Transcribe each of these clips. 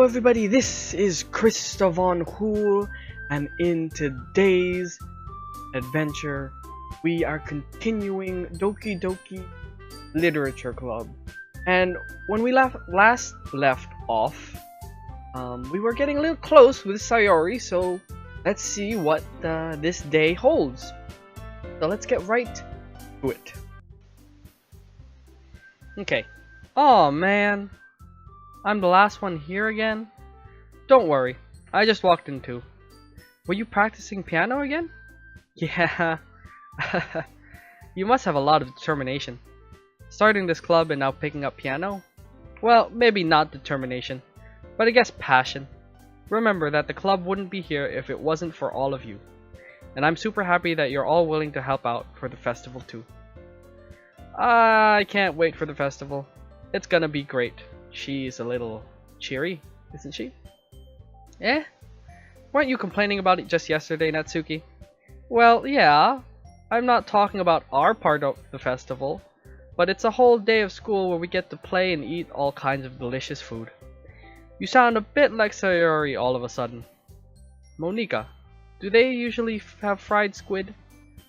everybody, this is Christopher Hool, and in today's adventure, we are continuing Doki Doki Literature Club. And when we last left off, we were getting a little close with Sayori, so let's see what this day holds. So let's get right to it. Okay. Oh man, I'm the last one here again? Don't worry, I just walked in too. Were you practicing piano again? Yeah. You must have a lot of determination. Starting this club and now picking up piano? Well, maybe not determination, but I guess passion. Remember that the club wouldn't be here if it wasn't for all of you. And I'm super happy that you're all willing to help out for the festival too. I can't wait for the festival. It's gonna be great. She's a little cheery, isn't she? Eh? Weren't you complaining about it just yesterday, Natsuki? Well, yeah. I'm not talking about our part of the festival, but it's a whole day of school where we get to play and eat all kinds of delicious food. You sound a bit like Sayori all of a sudden. Monika, do they usually have fried squid?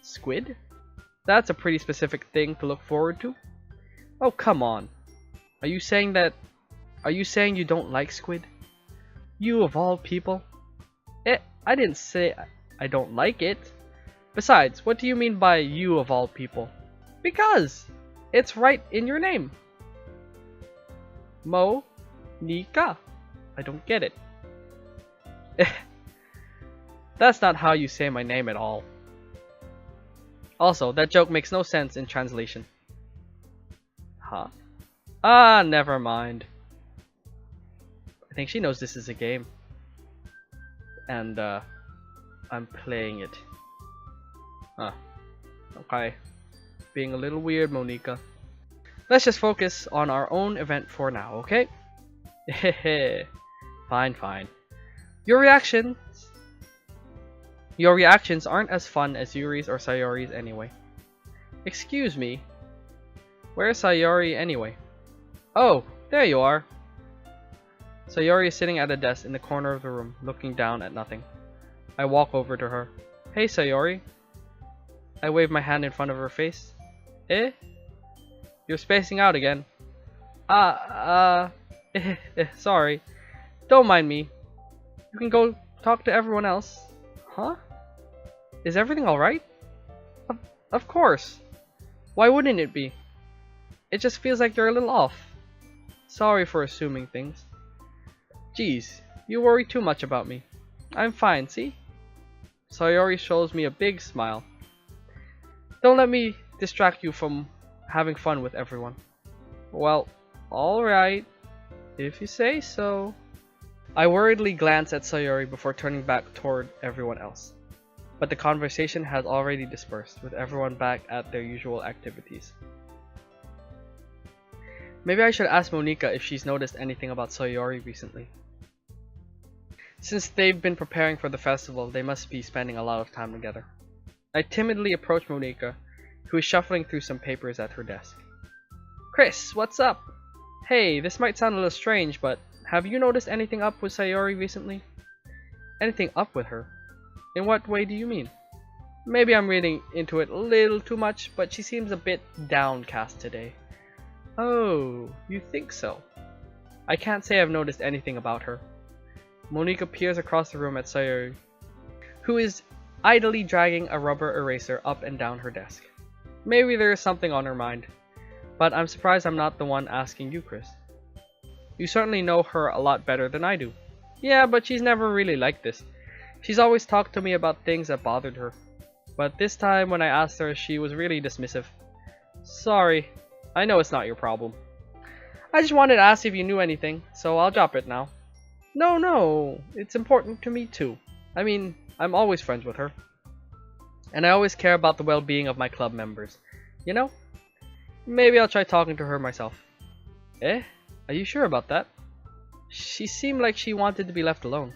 Squid? That's a pretty specific thing to look forward to. Oh, come on. Are you saying you don't like squid? You of all people? I didn't say I don't like it. Besides, what do you mean by you of all people? Because it's right in your name. Mo-Nika. I don't get it. That's not how you say my name at all. Also, that joke makes no sense in translation. Huh? Ah, never mind. I think she knows this is a game. And, I'm playing it. Huh. Okay. Being a little weird, Monika. Let's just focus on our own event for now, okay? Hehe. Fine. Your reactions aren't as fun as Yuri's or Sayori's anyway. Excuse me. Where's Sayori anyway? Oh, there you are. Sayori is sitting at a desk in the corner of the room, looking down at nothing. I walk over to her. Hey, Sayori. I wave my hand in front of her face. Eh? You're spacing out again. Sorry. Don't mind me. You can go talk to everyone else. Huh? Is everything alright? Of course. Why wouldn't it be? It just feels like you're a little off. Sorry for assuming things. Geez, you worry too much about me. I'm fine, see? Sayori shows me a big smile. Don't let me distract you from having fun with everyone. Well, alright. If you say so. I worriedly glance at Sayori before turning back toward everyone else. But the conversation has already dispersed, with everyone back at their usual activities. Maybe I should ask Monika if she's noticed anything about Sayori recently. Since they've been preparing for the festival, they must be spending a lot of time together. I timidly approach Monika, who is shuffling through some papers at her desk. Chris, what's up? Hey, this might sound a little strange, but have you noticed anything up with Sayori recently? Anything up with her? In what way do you mean? Maybe I'm reading into it a little too much, but she seems a bit downcast today. Oh, you think so? I can't say I've noticed anything about her. Monika peers across the room at Sayori, who is idly dragging a rubber eraser up and down her desk. Maybe there is something on her mind, but I'm surprised I'm not the one asking you, Chris. You certainly know her a lot better than I do. Yeah, but she's never really like this. She's always talked to me about things that bothered her. But this time when I asked her, she was really dismissive. Sorry, I know it's not your problem. I just wanted to ask if you knew anything, so I'll drop it now. No, it's important to me too. I mean, I'm always friends with her. And I always care about the well-being of my club members. You know? Maybe I'll try talking to her myself. Eh? Are you sure about that? She seemed like she wanted to be left alone.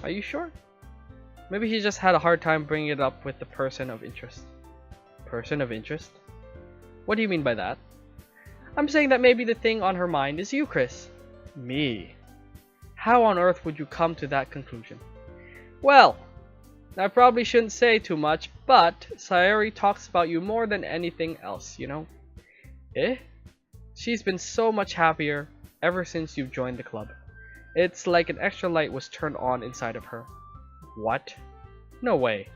Are you sure? Maybe she just had a hard time bringing it up with the person of interest. Person of interest? What do you mean by that? I'm saying that maybe the thing on her mind is you, Chris. Me? How on earth would you come to that conclusion? Well, I probably shouldn't say too much, but Sayori talks about you more than anything else, you know? Eh? She's been so much happier ever since you've joined the club. It's like an extra light was turned on inside of her. What? No way.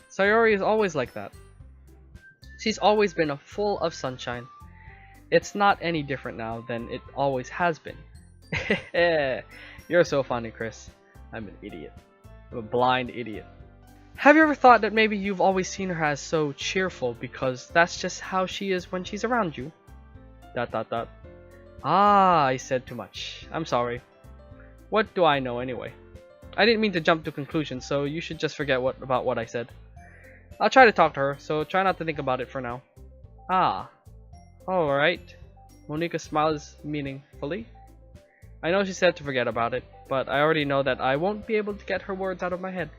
Sayori is always like that. She's always been full of sunshine. It's not any different now than it always has been. You're so funny, Chris. I'm an idiot. I'm a blind idiot. Have you ever thought that maybe you've always seen her as so cheerful because that's just how she is when she's around you? ... Ah, I said too much. I'm sorry. What do I know anyway? I didn't mean to jump to conclusions, so you should just forget about what I said. I'll try to talk to her, so try not to think about it for now. Ah. Alright. Monika smiles meaningfully. I know she said to forget about it, but I already know that I won't be able to get her words out of my head.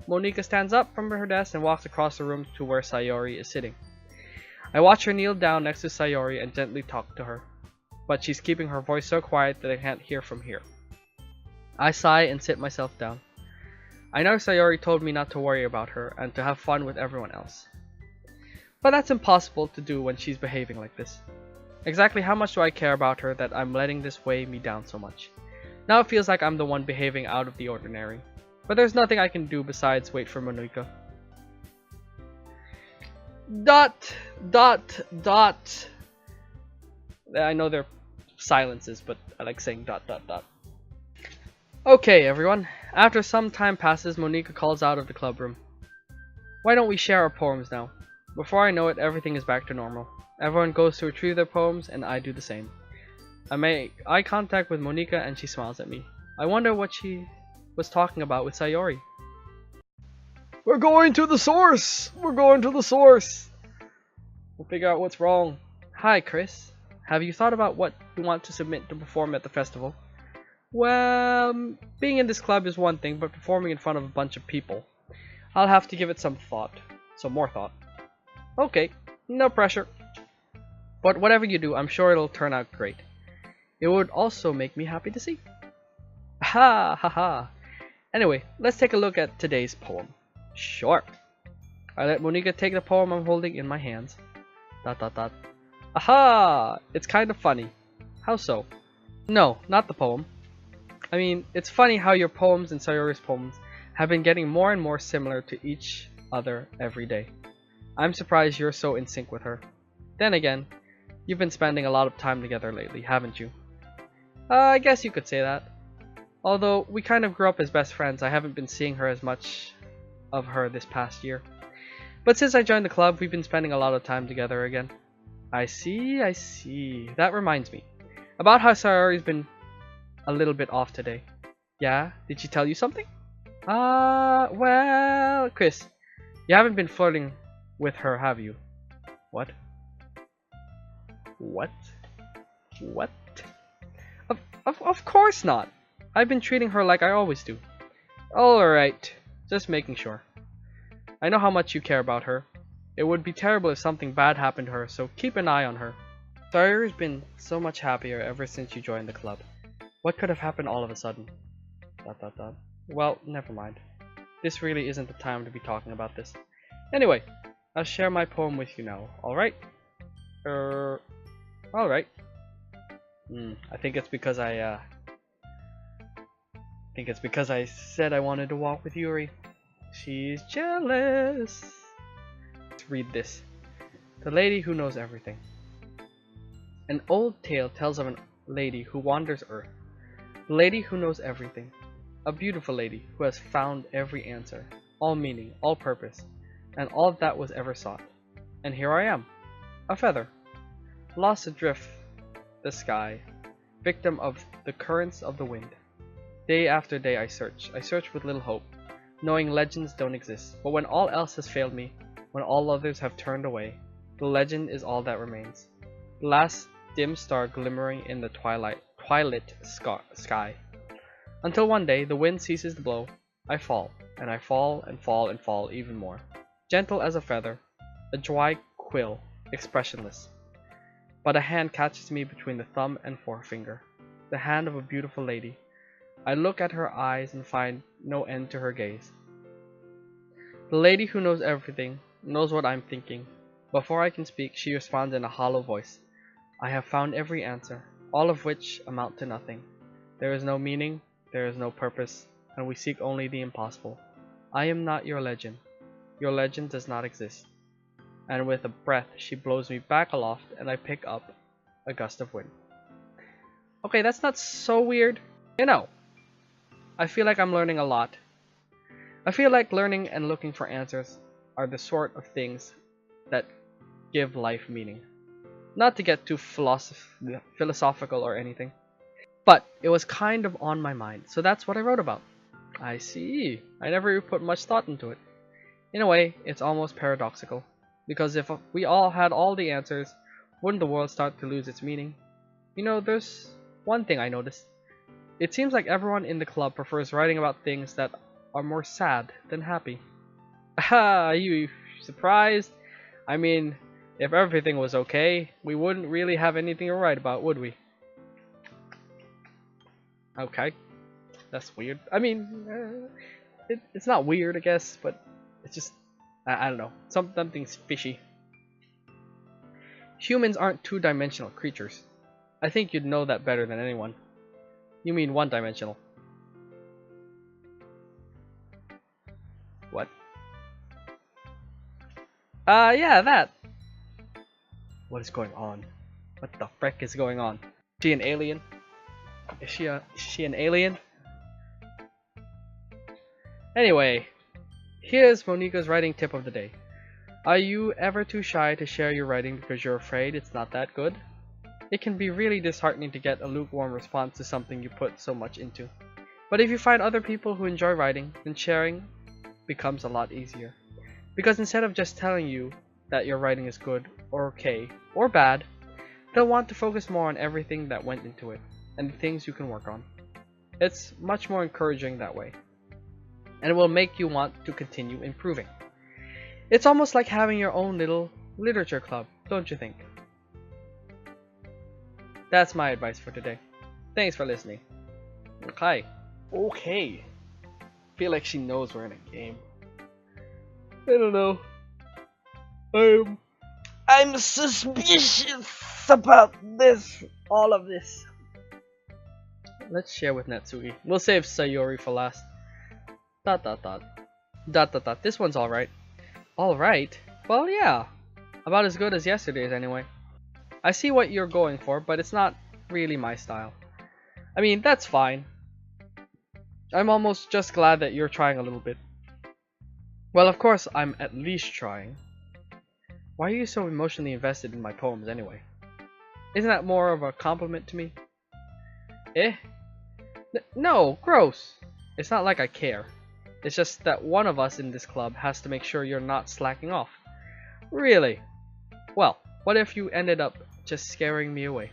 Monika stands up from her desk and walks across the room to where Sayori is sitting. I watch her kneel down next to Sayori and gently talk to her, but she's keeping her voice so quiet that I can't hear from here. I sigh and sit myself down. I know Sayori told me not to worry about her and to have fun with everyone else. But that's impossible to do when she's behaving like this. Exactly how much do I care about her that I'm letting this weigh me down so much? Now it feels like I'm the one behaving out of the ordinary. But there's nothing I can do besides wait for Monika. ... I know they're silences, but I like saying ... Okay, everyone. After some time passes, Monika calls out of the club room. Why don't we share our poems now? Before I know it, everything is back to normal. Everyone goes to retrieve their poems, and I do the same. I make eye contact with Monika, and she smiles at me. I wonder what she was talking about with Sayori. We're going to the source! We're going to the source! We'll figure out what's wrong. Hi, Chris. Have you thought about what you want to submit to perform at the festival? Well, being in this club is one thing, but performing in front of a bunch of people, I'll have to give it some thought. Some more thought. Okay, no pressure. But whatever you do, I'm sure it'll turn out great. It would also make me happy to see. Ha ha ha. Anyway, let's take a look at today's poem. Sure. I let Monika take the poem I'm holding in my hands. ... Aha! It's kind of funny. How so? No, not the poem. I mean, it's funny how your poems and Sayori's poems have been getting more and more similar to each other every day. I'm surprised you're so in sync with her. Then again, you've been spending a lot of time together lately, haven't you? I guess you could say that. Although we kind of grew up as best friends, I haven't been seeing her as much of her this past year. But since I joined the club, we've been spending a lot of time together again. I see. That reminds me. About how Sayori's been a little bit off today. Yeah? Did she tell you something? Well, Chris, you haven't been flirting with her, have you? What? What? Of course not. I've been treating her like I always do. Alright, just making sure. I know how much you care about her. It would be terrible if something bad happened to her, so keep an eye on her. Sayori's been so much happier ever since you joined the club. What could have happened all of a sudden? ... Well, never mind. This really isn't the time to be talking about this. Anyway, I'll share my poem with you now, alright? Alright. I think it's because I said I wanted to walk with Yuri. She's jealous. Let's read this. The Lady Who Knows Everything. An old tale tells of a lady who wanders Earth. The lady who knows everything. A beautiful lady who has found every answer, all meaning, all purpose, and all that was ever sought. And here I am, a feather, lost adrift the sky, victim of the currents of the wind. Day after day I search with little hope, knowing legends don't exist. But when all else has failed me, when all others have turned away, the legend is all that remains. The last dim star glimmering in the twilight sky. Until one day the wind ceases to blow, I fall, and I fall and fall and fall even more. Gentle as a feather, a dry quill, expressionless. But a hand catches me between the thumb and forefinger. The hand of a beautiful lady. I look at her eyes and find no end to her gaze. The lady who knows everything knows what I'm thinking. Before I can speak, she responds in a hollow voice. I have found every answer, all of which amount to nothing. There is no meaning, there is no purpose, and we seek only the impossible. I am not your legend. Your legend does not exist. And with a breath, she blows me back aloft, and I pick up a gust of wind. Okay, that's not so weird. You know, I feel like I'm learning a lot. I feel like learning and looking for answers are the sort of things that give life meaning. Not to get too philosophical or anything, but it was kind of on my mind, so that's what I wrote about. I see. I never really put much thought into it. In a way, it's almost paradoxical, because if we all had all the answers, wouldn't the world start to lose its meaning? You know, there's one thing I noticed. It seems like everyone in the club prefers writing about things that are more sad than happy. Aha, you surprised? I mean, if everything was okay, we wouldn't really have anything to write about, would we? Okay, that's weird. I mean, it's not weird, I guess, but it's just, I don't know, something's fishy. Humans aren't two-dimensional creatures. I think you'd know that better than anyone. You mean one-dimensional. What? Yeah, that. What is going on? What the frick is going on? Is she an alien? Is she an alien? Anyway, here's Monica's writing tip of the day. Are you ever too shy to share your writing because you're afraid it's not that good? It can be really disheartening to get a lukewarm response to something you put so much into. But if you find other people who enjoy writing, then sharing becomes a lot easier. Because instead of just telling you that your writing is good, or okay, or bad, they'll want to focus more on everything that went into it, and the things you can work on. It's much more encouraging that way, and it will make you want to continue improving. It's almost like having your own little literature club, don't you think? That's my advice for today. Thanks for listening. Okay. Feel like she knows we're in a game. I don't know. I'm suspicious about this. All of this. Let's share with Natsuki. We'll save Sayori for last. ... This one's alright. Alright? Well, yeah. About as good as yesterday's anyway. I see what you're going for, but it's not really my style. I mean, that's fine. I'm almost just glad that you're trying a little bit. Well, of course, I'm at least trying. Why are you so emotionally invested in my poems anyway? Isn't that more of a compliment to me? No, gross. It's not like I care. It's just that one of us in this club has to make sure you're not slacking off. Really? Well, what if you ended up just scaring me away?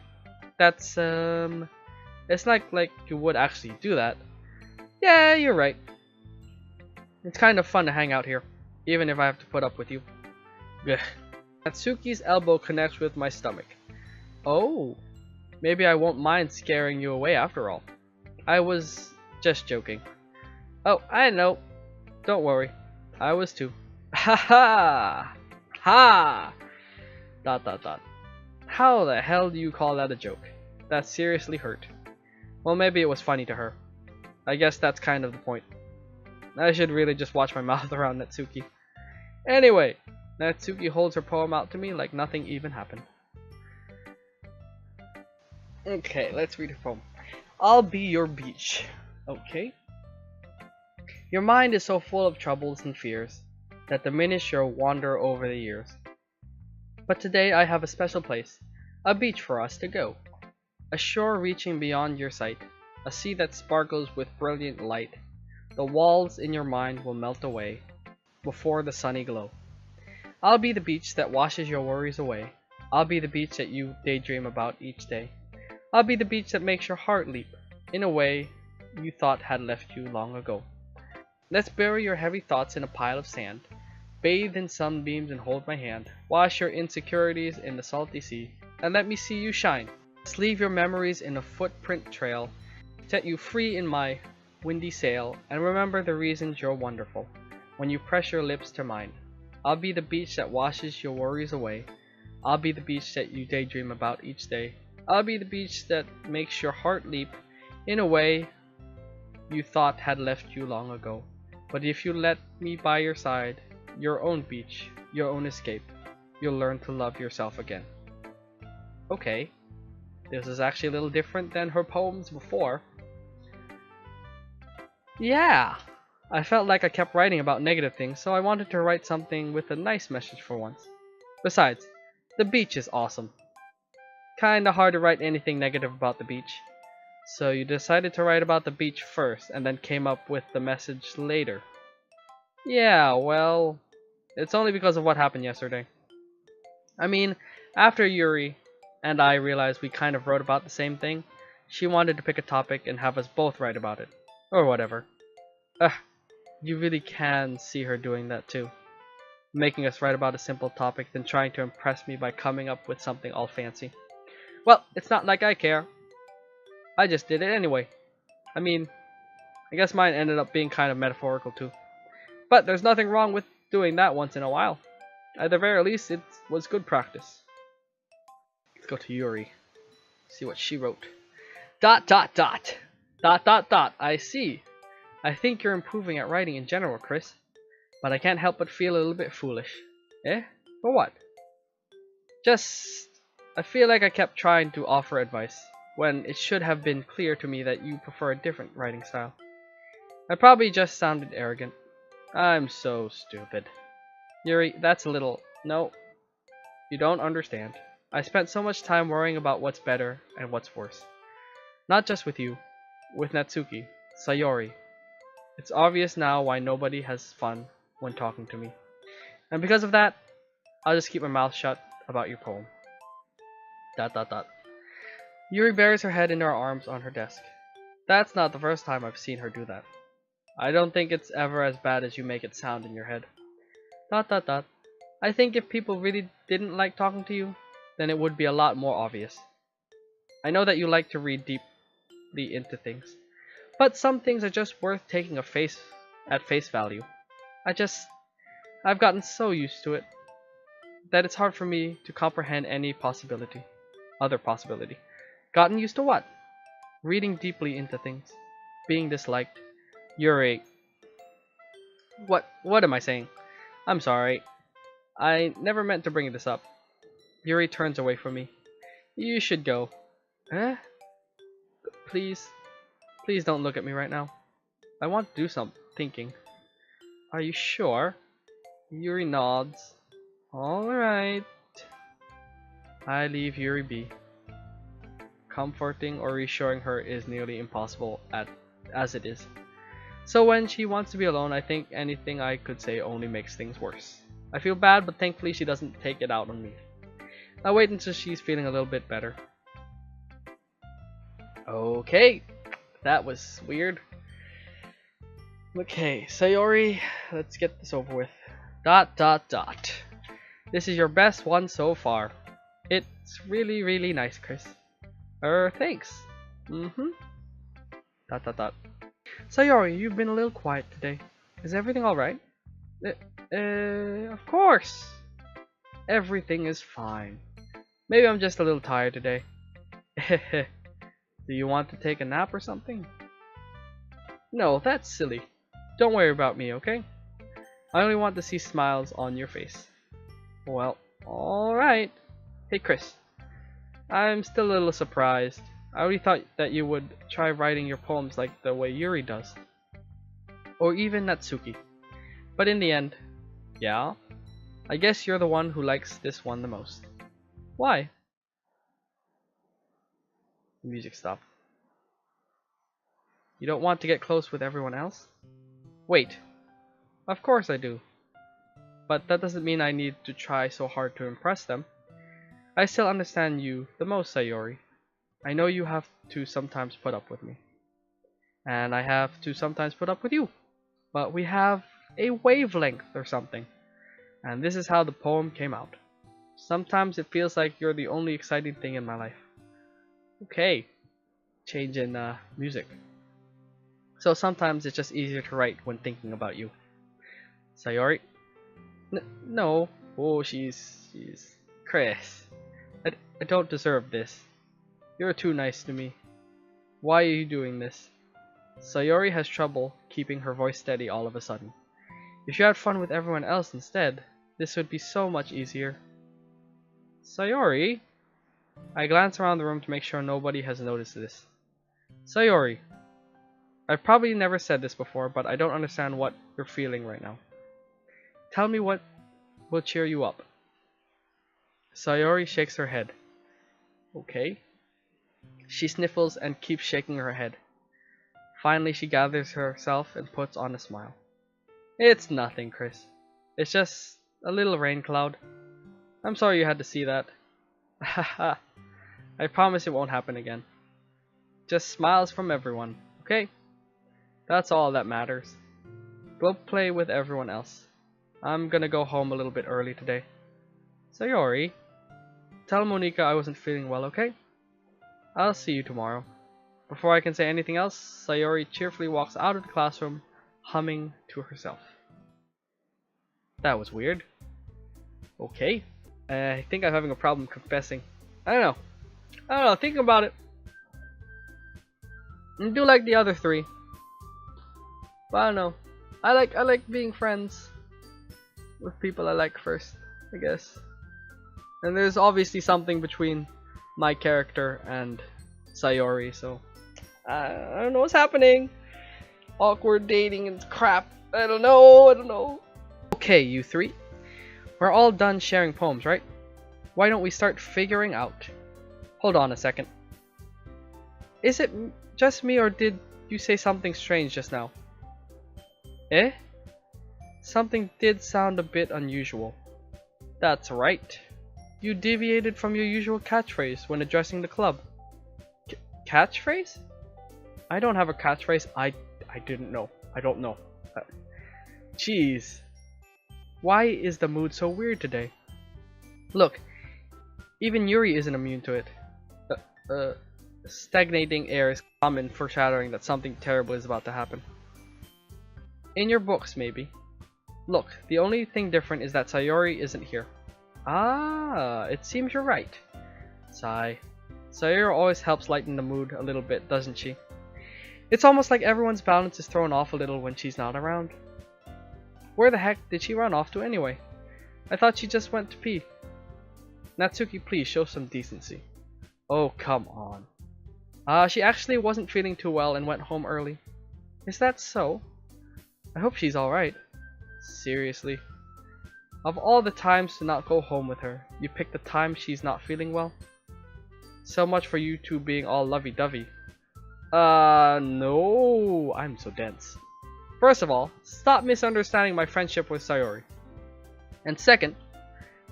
That's, it's not like you would actually do that. Yeah, you're right. It's kind of fun to hang out here, even if I have to put up with you. Ugh. Natsuki's elbow connects with my stomach. Oh, maybe I won't mind scaring you away after all. I was just joking. Oh, I know. Don't worry. I was too. Ha ha! Ha! ... How the hell do you call that a joke? That seriously hurt. Well, maybe it was funny to her. I guess that's kind of the point. I should really just watch my mouth around Natsuki. Anyway, Natsuki holds her poem out to me like nothing even happened. Okay, let's read her poem. I'll be your beach. Okay. Your mind is so full of troubles and fears that diminish your wander over the years. But today I have a special place, a beach for us to go. A shore reaching beyond your sight, a sea that sparkles with brilliant light. The walls in your mind will melt away before the sunny glow. I'll be the beach that washes your worries away. I'll be the beach that you daydream about each day. I'll be the beach that makes your heart leap in a way you thought had left you long ago. Let's bury your heavy thoughts in a pile of sand. Bathe in sunbeams and hold my hand. Wash your insecurities in the salty sea and let me see you shine. Let's leave your memories in a footprint trail Set you free in my windy sail, and remember the reasons you're wonderful. When you press your lips to mine, I'll be the beach that washes your worries away. I'll be the beach that you daydream about each day. I'll be the beach that makes your heart leap in a way you thought had left you long ago. But if you let me by your side, your own beach, your own escape, you'll learn to love yourself again. Okay, this is actually a little different than her poems before. Yeah, I felt like I kept writing about negative things, so I wanted to write something with a nice message for once. Besides, the beach is awesome. Kinda hard to write anything negative about the beach. So you decided to write about the beach first, and then came up with the message later. Yeah, well, it's only because of what happened yesterday. I mean, after Yuri and I realized we kind of wrote about the same thing, she wanted to pick a topic and have us both write about it. Or whatever. Ugh, you really can see her doing that too. Making us write about a simple topic, then trying to impress me by coming up with something all fancy. Well, it's not like I care. I just did it anyway. I mean, I guess mine ended up being kind of metaphorical too. But there's nothing wrong with doing that once in a while. At the very least, it was good practice. Let's go to Yuri. See what she wrote. Dot dot dot. Dot dot dot. I see. I think you're improving at writing in general, Chris. But I can't help but feel a little bit foolish. Eh? For what? Just... I feel like I kept trying to offer advice, when it should have been clear to me that you prefer a different writing style. I probably just sounded arrogant. I'm so stupid. Yuri, that's a little... No. You don't understand. I spent so much time worrying about what's better and what's worse. Not just with you. With Natsuki. Sayori. It's obvious now why nobody has fun when talking to me. And because of that, I'll just keep my mouth shut about your poem. Dot dot dot. Yuri buries her head in her arms on her desk. That's not the first time I've seen her do that. I don't think it's ever as bad as you make it sound in your head. Dot dot dot. I think if people really didn't like talking to you, then it would be a lot more obvious. I know that you like to read deeply into things, but some things are just worth taking at face value. I've gotten so used to it that it's hard for me to comprehend any other possibility. Gotten used to what? Reading deeply into things. Being disliked. Yuri. What am I saying? I'm sorry. I never meant to bring this up. Yuri turns away from me. You should go. Eh? Please don't look at me right now. I want to do some thinking. Are you sure? Yuri nods. Alright. I leave Yuri be. Comforting or reassuring her is nearly impossible as it is. So when she wants to be alone, I think anything I could say only makes things worse. I feel bad, but thankfully she doesn't take it out on me. I'll wait until she's feeling a little bit better. Okay, that was weird. Okay, Sayori, let's get this over with. Dot dot dot. This is your best one so far. It's really, really nice, Chris. Thanks. Dot dot dot. Sayori, you've been a little quiet today. Is everything alright? Of course. Everything is fine. Maybe I'm just a little tired today. Do you want to take a nap or something? No, that's silly. Don't worry about me, okay? I only want to see smiles on your face. Well, alright. Hey Chris, I'm still a little surprised. I really thought that you would try writing your poems like the way Yuri does. Or even Natsuki. But in the end, yeah, I guess you're the one who likes this one the most. Why? The music stopped. You don't want to get close with everyone else? Wait, of course I do. But that doesn't mean I need to try so hard to impress them. I still understand you the most, Sayori. I know you have to sometimes put up with me. And I have to sometimes put up with you. But we have a wavelength or something. And this is how the poem came out. Sometimes it feels like you're the only exciting thing in my life. Okay. change in music. So sometimes it's just easier to write when thinking about you. Sayori? No. Oh, she's... Chris. I don't deserve this. You're too nice to me. Why are you doing this? Sayori has trouble keeping her voice steady all of a sudden. If you had fun with everyone else instead, this would be so much easier. Sayori? I glance around the room to make sure nobody has noticed this. Sayori. I've probably never said this before, but I don't understand what you're feeling right now. Tell me what will cheer you up. Sayori shakes her head. Okay. She sniffles and keeps shaking her head. Finally, she gathers herself and puts on a smile. It's nothing, Chris. It's just a little rain cloud. I'm sorry you had to see that. Haha. I promise it won't happen again. Just smiles from everyone, okay? That's all that matters. Go play with everyone else. I'm gonna go home a little bit early today. Sayori, tell Monika I wasn't feeling well, okay? I'll see you tomorrow. Before I can say anything else, Sayori cheerfully walks out of the classroom, humming to herself. That was weird. Okay. I think I'm having a problem confessing. I don't know. Think about it. I do like the other three. But I don't know. I like being friends with people I like first, I guess. And there's obviously something between my character and Sayori, so I don't know what's happening. Awkward dating and crap. I don't know. Okay, you three. We're all done sharing poems, right? Why don't we start figuring out? Hold on a second. Is it just me or did you say something strange just now? Eh? Something did sound a bit unusual. That's right. You deviated from your usual catchphrase when addressing the club. Catchphrase? I don't have a catchphrase. I didn't know. I don't know. Jeez. Why is the mood so weird today? Look, even Yuri isn't immune to it. Stagnating air is common, foreshadowing that something terrible is about to happen. In your books, maybe. Look, the only thing different is that Sayori isn't here. Ah, it seems you're right. Sigh. Sayori always helps lighten the mood a little bit, doesn't she? It's almost like everyone's balance is thrown off a little when she's not around. Where the heck did she run off to anyway? I thought she just went to pee. Natsuki, please show some decency. Oh, come on. She actually wasn't feeling too well and went home early. Is that so? I hope she's alright. Seriously. Of all the times to not go home with her, you picked the time she's not feeling well? So much for you two being all lovey-dovey. No, I'm so dense. First of all, stop misunderstanding my friendship with Sayori. And second,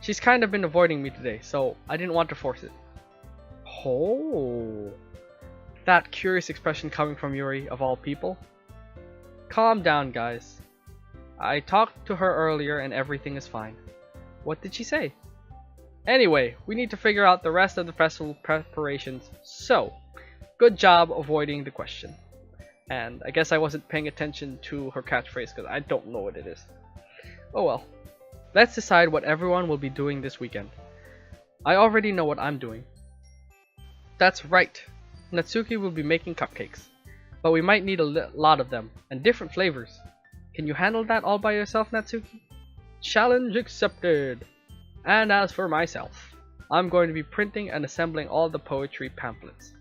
she's kind of been avoiding me today, so I didn't want to force it. Oh, that curious expression coming from Yuri of all people. Calm down, guys. I talked to her earlier and everything is fine. What did she say? Anyway, we need to figure out the rest of the festival preparations, so good job avoiding the question. And I guess I wasn't paying attention to her catchphrase because I don't know what it is. Oh well. Let's decide what everyone will be doing this weekend. I already know what I'm doing. That's right. Natsuki will be making cupcakes. But we might need a lot of them, and different flavors. Can you handle that all by yourself, Natsuki? Challenge accepted! And as for myself, I'm going to be printing and assembling all the poetry pamphlets.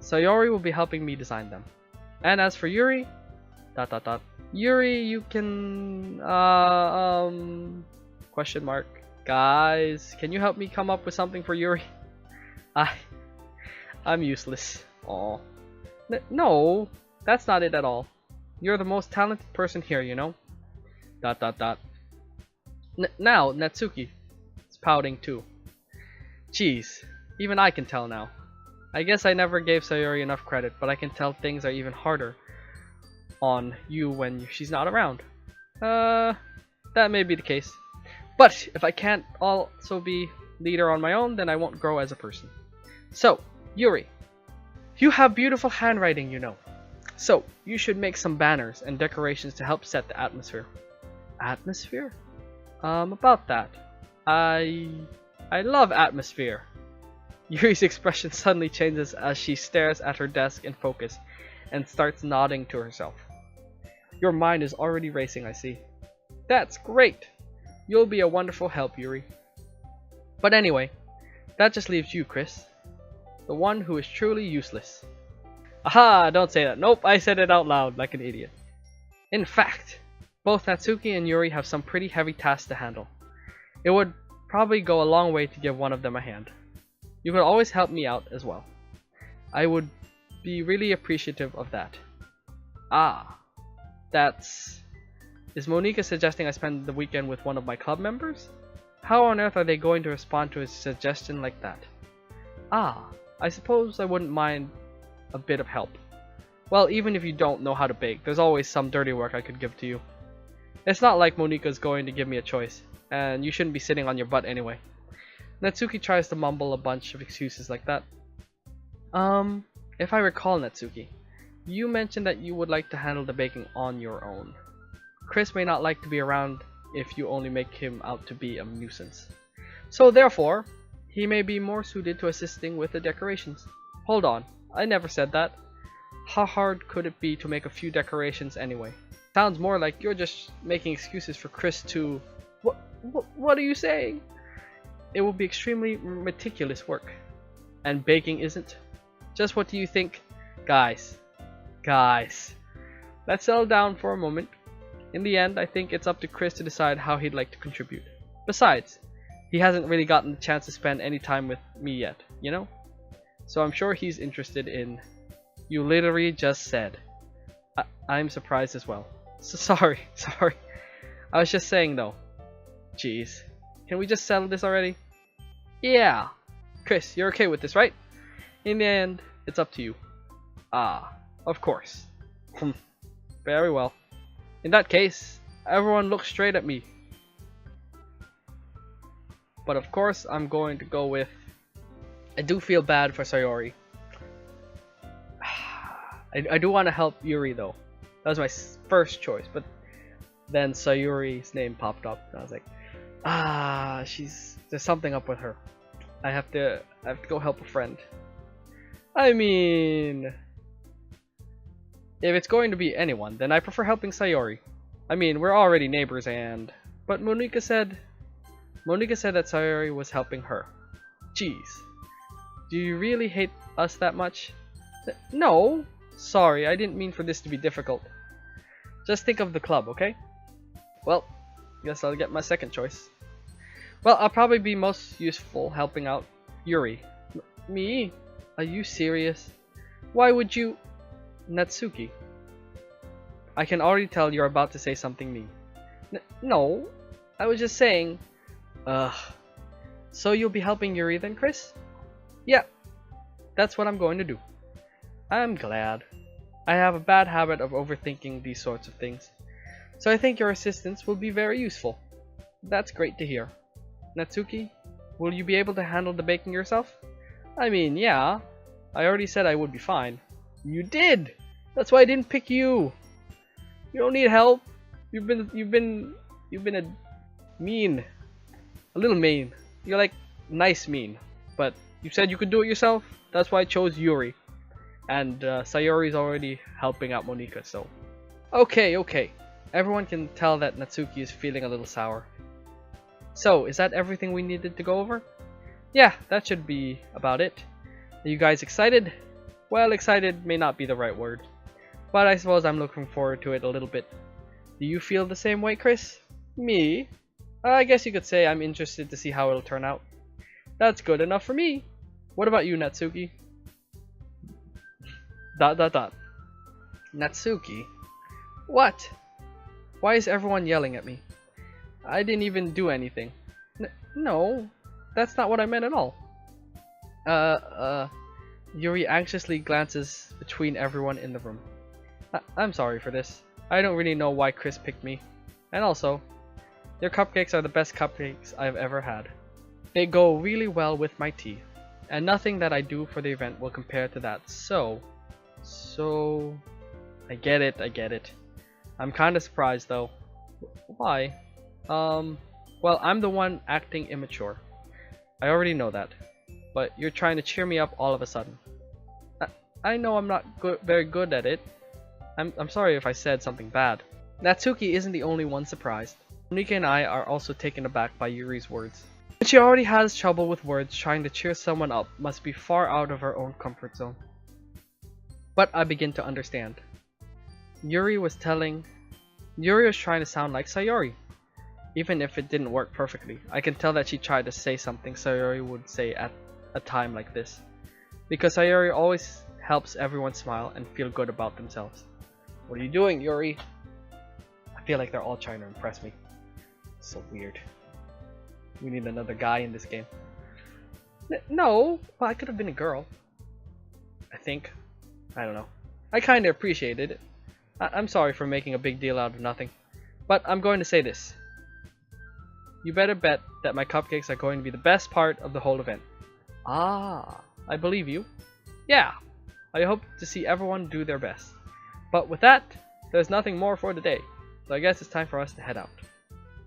Sayori will be helping me design them. And as for Yuri, Yuri, you can, question mark. Guys, can you help me come up with something for Yuri? I'm useless. Aw. No, that's not it at all. You're the most talented person here, you know? Now, Natsuki is pouting too. Jeez, even I can tell now. I guess I never gave Sayori enough credit, but I can tell things are even harder on you when she's not around. That may be the case. But if I can't also be leader on my own, then I won't grow as a person. So, Yuri, You have beautiful handwriting, you know. So, you should make some banners and decorations to help set the atmosphere. Atmosphere? About that. I love atmosphere. Yuri's expression suddenly changes as she stares at her desk in focus and starts nodding to herself. Your mind is already racing, I see. That's great! You'll be a wonderful help, Yuri. But anyway, that just leaves you, Chris. The one who is truly useless. Aha! Don't say that. Nope, I said it out loud like an idiot. In fact, both Natsuki and Yuri have some pretty heavy tasks to handle. It would probably go a long way to give one of them a hand. You could always help me out as well. I would be really appreciative of that. Ah, that's... Is Monika suggesting I spend the weekend with one of my club members? How on earth are they going to respond to a suggestion like that? Ah, I suppose I wouldn't mind a bit of help. Well, even if you don't know how to bake, there's always some dirty work I could give to you. It's not like Monika's going to give me a choice, and you shouldn't be sitting on your butt anyway. Natsuki tries to mumble a bunch of excuses like that. If I recall, Natsuki, you mentioned that you would like to handle the baking on your own. Chris may not like to be around if you only make him out to be a nuisance. So therefore, he may be more suited to assisting with the decorations. Hold on, I never said that. How hard could it be to make a few decorations anyway? Sounds more like you're just making excuses for Chris to... What are you saying? It will be extremely meticulous work. And baking isn't. Just what do you think? Guys, let's settle down for a moment. In the end, I think it's up to Chris to decide how he'd like to contribute. Besides, he hasn't really gotten the chance to spend any time with me yet, you know? So I'm sure he's interested in... You literally just said. I'm surprised as well. So sorry. I was just saying though. Jeez. Can we just settle this already? Yeah. Chris, you're okay with this, right? In the end, it's up to you. Ah, of course. Very well. In that case, everyone look straight at me. But of course, I'm going to go with... I do feel bad for Sayori. I do want to help Yuri though. That was my first choice, but then Sayori's name popped up and I was like, there's something up with her. I have to go help a friend. I mean, if it's going to be anyone, then I prefer helping Sayori. I mean, we're already neighbors but Monika said that Sayori was helping her. Jeez. Do you really hate us that much? No. Sorry, I didn't mean for this to be difficult. Just think of the club, okay? Well, guess I'll get my second choice. Well, I'll probably be most useful helping out Yuri. Me? Are you serious? Why would you... Natsuki. I can already tell you're about to say something mean. No, I was just saying... So you'll be helping Yuri then, Chris? Yeah, that's what I'm going to do. I'm glad. I have a bad habit of overthinking these sorts of things. So I think your assistance will be very useful. That's great to hear. Natsuki, will you be able to handle the baking yourself? I mean, yeah. I already said I would be fine. You did! That's why I didn't pick you. You don't need help. You've been a mean. A little mean. You're like nice mean. But you said you could do it yourself. That's why I chose Yuri. And Sayori's already helping out Monika, so... Okay. Everyone can tell that Natsuki is feeling a little sour. So, is that everything we needed to go over? Yeah, that should be about it. Are you guys excited? Well, excited may not be the right word. But I suppose I'm looking forward to it a little bit. Do you feel the same way, Chris? Me? I guess you could say I'm interested to see how it'll turn out. That's good enough for me. What about you, Natsuki? ... Natsuki? What? Why is everyone yelling at me? I didn't even do anything. No, that's not what I meant at all. Yuri anxiously glances between everyone in the room. I'm sorry for this. I don't really know why Chris picked me. And also, your cupcakes are the best cupcakes I've ever had. They go really well with my tea. and nothing that I do for the event will compare to that. So, I get it. I'm kind of surprised though. Why? Well, I'm the one acting immature. I already know that. But you're trying to cheer me up all of a sudden. I know I'm not very good at it. I'm sorry if I said something bad. Natsuki isn't the only one surprised. Monika and I are also taken aback by Yuri's words. When she already has trouble with words, trying to cheer someone up must be far out of her own comfort zone. But I begin to understand. Yuri was trying to sound like Sayori. Even if it didn't work perfectly, I can tell that she tried to say something Sayori would say at a time like this. Because Sayori always helps everyone smile and feel good about themselves. What are you doing, Yuri? I feel like they're all trying to impress me. So weird. We need another guy in this game. No, well, I could have been a girl. I think. I don't know. I kinda appreciated it. I'm sorry for making a big deal out of nothing. But I'm going to say this. You better bet that my cupcakes are going to be the best part of the whole event. Ah, I believe you. Yeah, I hope to see everyone do their best. But with that, there's nothing more for today, so I guess it's time for us to head out.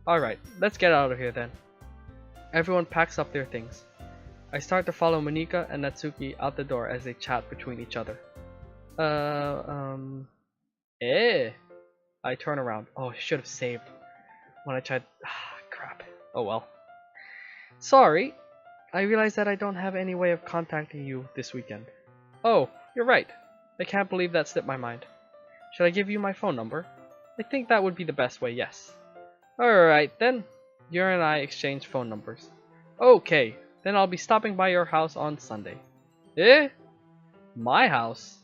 Alright, let's get out of here then. Everyone packs up their things. I start to follow Monika and Natsuki out the door as they chat between each other. I turn around. Oh, I should have saved when I tried. Crap. Oh well. Sorry, I realized that I don't have any way of contacting you this weekend. Oh, you're right. I can't believe that slipped my mind. Should I give you my phone number? I think that would be the best way, yes. Alright then. Yuri and I exchange phone numbers. Okay, then I'll be stopping by your house on Sunday. Eh? My house?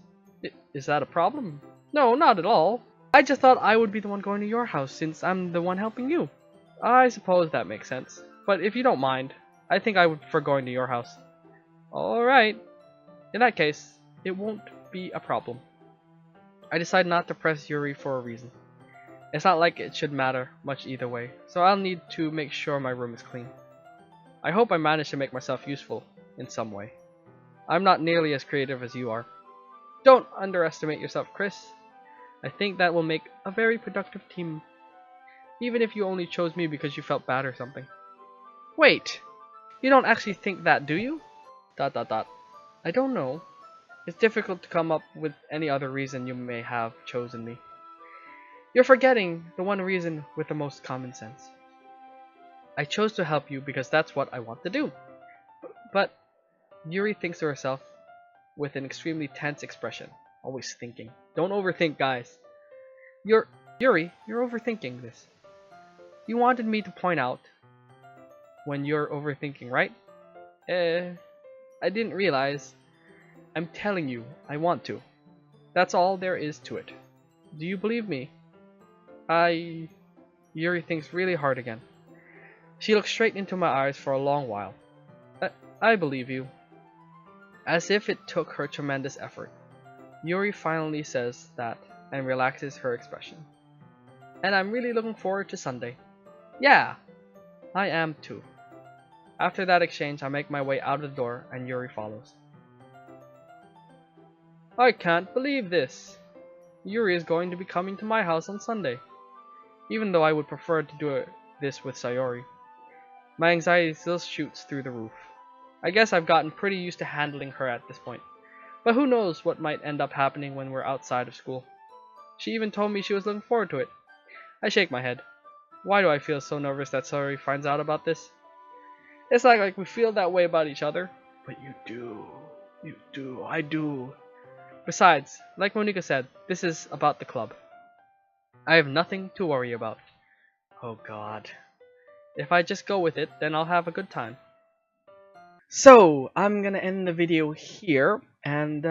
Is that a problem? No, not at all. I just thought I would be the one going to your house since I'm the one helping you. I suppose that makes sense. But if you don't mind, I think I would prefer going to your house. Alright. In that case, it won't be a problem. I decide not to press Yuri for a reason. It's not like it should matter much either way, so I'll need to make sure my room is clean. I hope I manage to make myself useful in some way. I'm not nearly as creative as you are. Don't underestimate yourself, Chris. I think that will make a very productive team. Even if you only chose me because you felt bad or something. Wait! You don't actually think that, do you? ... I don't know. It's difficult to come up with any other reason you may have chosen me. You're forgetting the one reason with the most common sense. I chose to help you because that's what I want to do. But Yuri thinks to herself with an extremely tense expression. Always thinking. Don't overthink, guys. Yuri, you're overthinking this. You wanted me to point out when you're overthinking, right? I didn't realize. I'm telling you, I want to. That's all there is to it. Do you believe me? Yuri thinks really hard again. She looks straight into my eyes for a long while. I believe you. As if it took her tremendous effort, Yuri finally says that and relaxes her expression. And I'm really looking forward to Sunday. Yeah, I am too. After that exchange, I make my way out of the door and Yuri follows. I can't believe this. Yuri is going to be coming to my house on Sunday. Even though I would prefer to do this with Sayori. My anxiety still shoots through the roof. I guess I've gotten pretty used to handling her at this point. But who knows what might end up happening when we're outside of school. She even told me she was looking forward to it. I shake my head. Why do I feel so nervous that Sayori finds out about this? It's like we feel that way about each other. But you do. You do. I do. Besides, like Monika said, this is about the club. I have nothing to worry about. Oh god. If I just go with it, then I'll have a good time. So, I'm gonna end the video here, and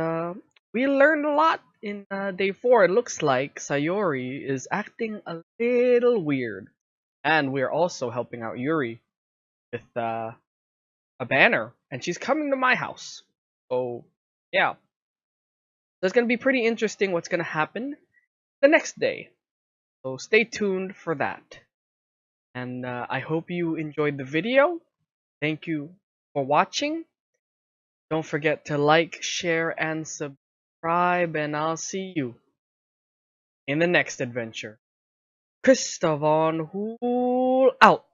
we learned a lot in day 4. It looks like Sayori is acting a little weird. And we're also helping out Yuri with a banner, and she's coming to my house. So, yeah. So it's gonna be pretty interesting what's gonna happen the next day. So stay tuned for that. And I hope you enjoyed the video. Thank you for watching. Don't forget to like, share, and subscribe, and I'll see you in the next adventure. Christopher Hool out!